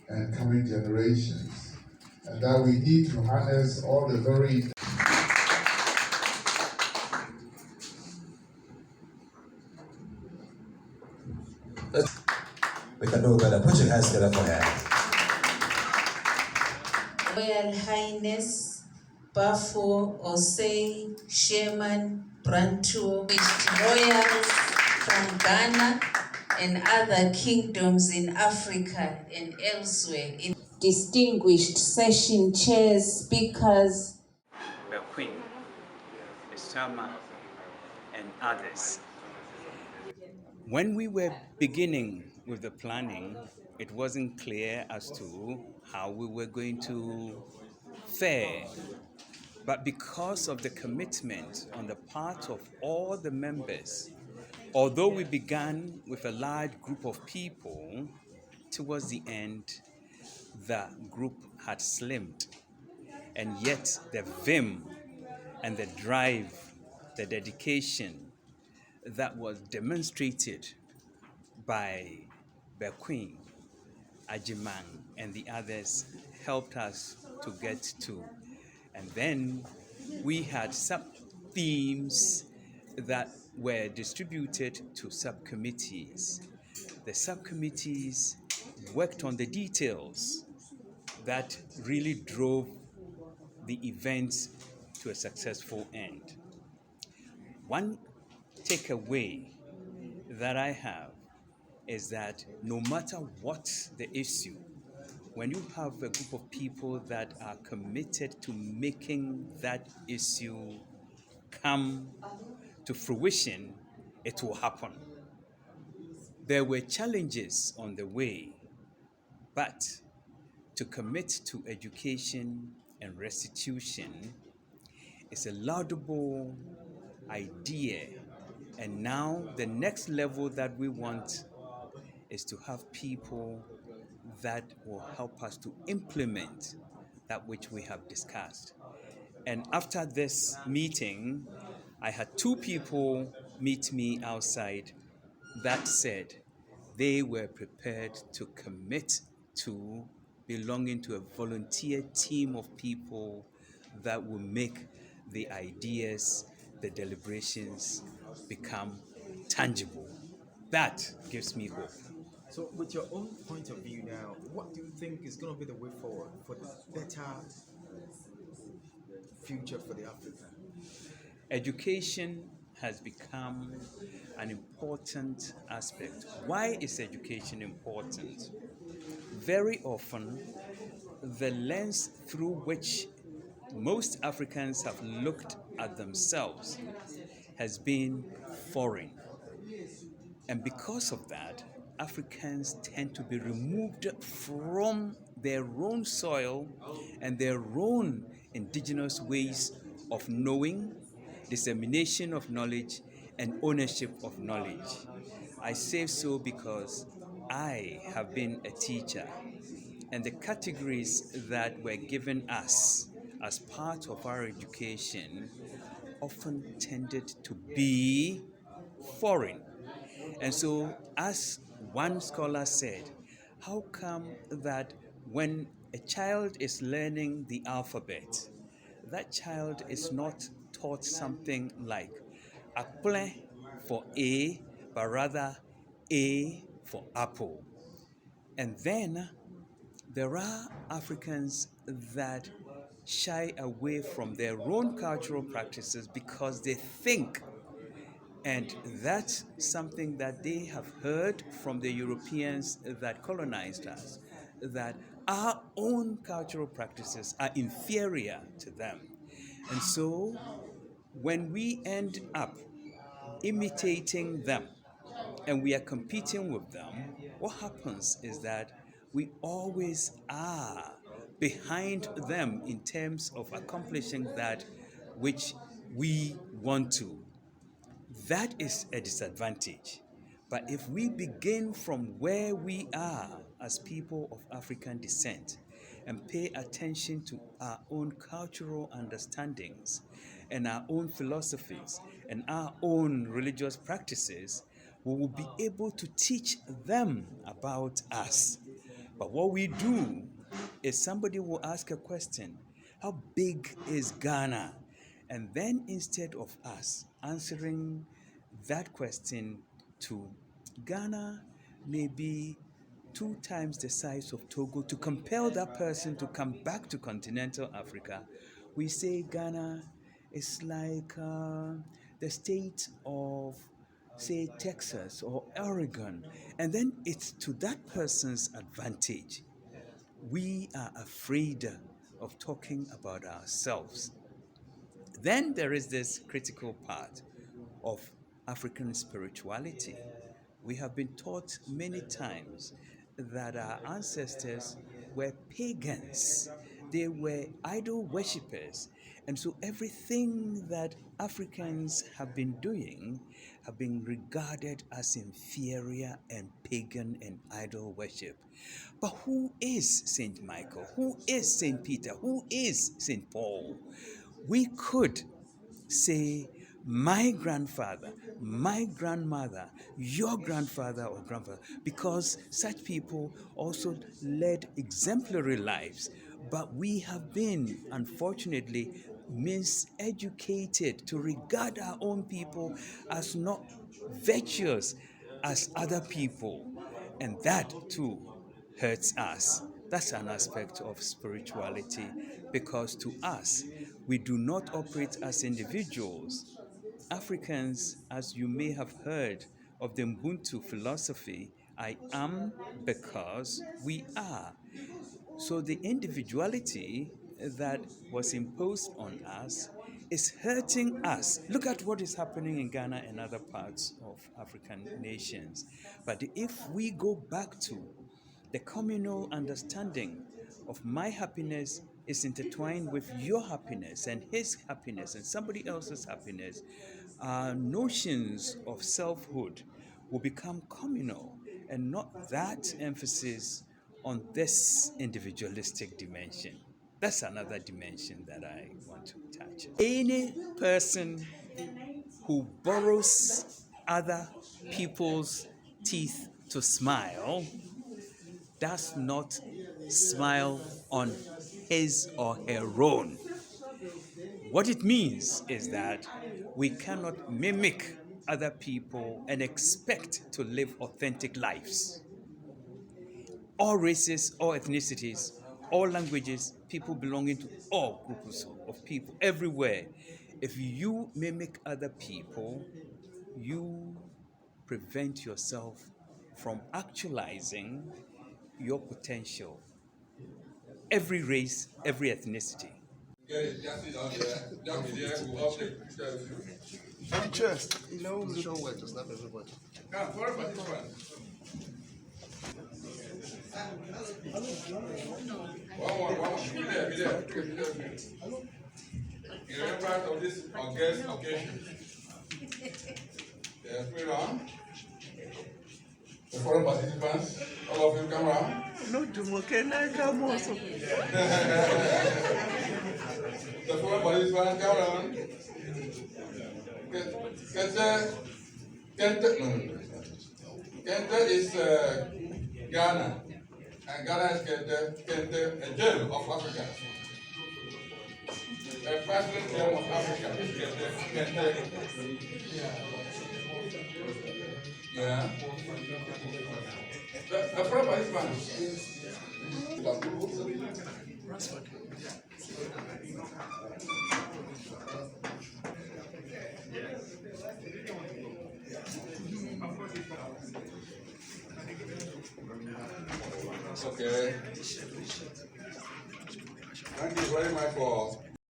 and coming generations, and that we need to harness all the very we can do better. Put your hands together for her. Royal Highness Bafo Osei Sherman Brantu, royals from Ghana and other kingdoms in Africa and elsewhere, in distinguished session chairs, speakers, the Queen, the Sama, and others. When we were beginning with the planning, it wasn't clear as to how we were going to fare. But because of the commitment on the part of all the members, although we began with a large group of people, towards the end, the group had slimmed. And yet the vim and the drive, the dedication that was demonstrated by the Queen, Ajimang, and the others helped us to get to. And then we had sub-themes that were distributed to subcommittees. The subcommittees worked on the details that really drove the events to a successful end. One takeaway that I have is that no matter what the issue, when you have a group of people that are committed to making that issue come to fruition, it will happen. There were challenges on the way, but to commit to education and restitution is a laudable idea. And now the next level that we want is to have people that will help us to implement that which we have discussed. And after this meeting, I had two people meet me outside that said they were prepared to commit to belonging to a volunteer team of people that will make the ideas, the deliberations become tangible. That gives me hope. So, with your own point of view now, what do you think is going to be the way forward for the better future for the African? Education has become an important aspect. Why is education important? Very often, the lens through which most Africans have looked at themselves has been foreign. And because of that, Africans tend to be removed from their own soil and their own indigenous ways of knowing, dissemination of knowledge, and ownership of knowledge. I say so because I have been a teacher, and the categories that were given us as part of our education often tended to be foreign. And so, as one scholar said, how come that when a child is learning the alphabet, that child is not taught something like Akple for A, but rather A for apple? And then there are Africans that shy away from their own cultural practices because they think, and that's something that they have heard from the Europeans that colonized us, that our own cultural practices are inferior to them. And so when we end up imitating them and we are competing with them, what happens is that we always are behind them in terms of accomplishing that which we want to. That is a disadvantage. But if we begin from where we are as people of African descent and pay attention to our own cultural understandings and our own philosophies and our own religious practices, we will be able to teach them about us. But what we do is somebody will ask a question, how big is Ghana? And then instead of us answering that question to Ghana may be 2 times the size of Togo, to compel that person to come back to continental Africa, we say Ghana is like the state of, say, Texas or Oregon. And then it's to that person's advantage. We are afraid of talking about ourselves. Then there is this critical part of African spirituality. We have been taught many times that our ancestors were pagans, they were idol worshippers. And so everything that Africans have been doing have been regarded as inferior and pagan and idol worship. But who is Saint Michael? Who is Saint Peter? Who is Saint Paul? We could say, my grandfather, my grandmother, your grandfather or grandfather, because such people also led exemplary lives. But we have been, unfortunately, miseducated to regard our own people as not virtuous as other people. And that too hurts us. That's an aspect of spirituality, because to us, we do not operate as individuals. Africans, as you may have heard of the Ubuntu philosophy, I am because we are. So the individuality that was imposed on us is hurting us. Look at what is happening in Ghana and other parts of African nations. But if we go back to the communal understanding of my happiness is intertwined with your happiness and his happiness and somebody else's happiness, our notions of selfhood will become communal and not that emphasis on this individualistic dimension. That's another dimension that I want to touch. Any person who borrows other people's teeth to smile does not smile on his or her own. What it means is that we cannot mimic other people and expect to live authentic lives. All races, all ethnicities, all languages, people belonging to all groups of people everywhere. If you mimic other people, you prevent yourself from actualizing your potential. Every race, every ethnicity. Get it, just sit down there. Just be there, we'll help take picture with you. On the chest. No, position where to snap everybody. Come, for a participant. One. Be there. In remembrance of this August occasion. Yes, put it on. The foreign participants, all of you come around. No, can I come also? The foreign participants come around. Kente is Ghana. And Ghana is Kente, a gem of Africa. A priceless gem of Africa is Kente. Yeah. The foreign participants. Okay. Thank you very much for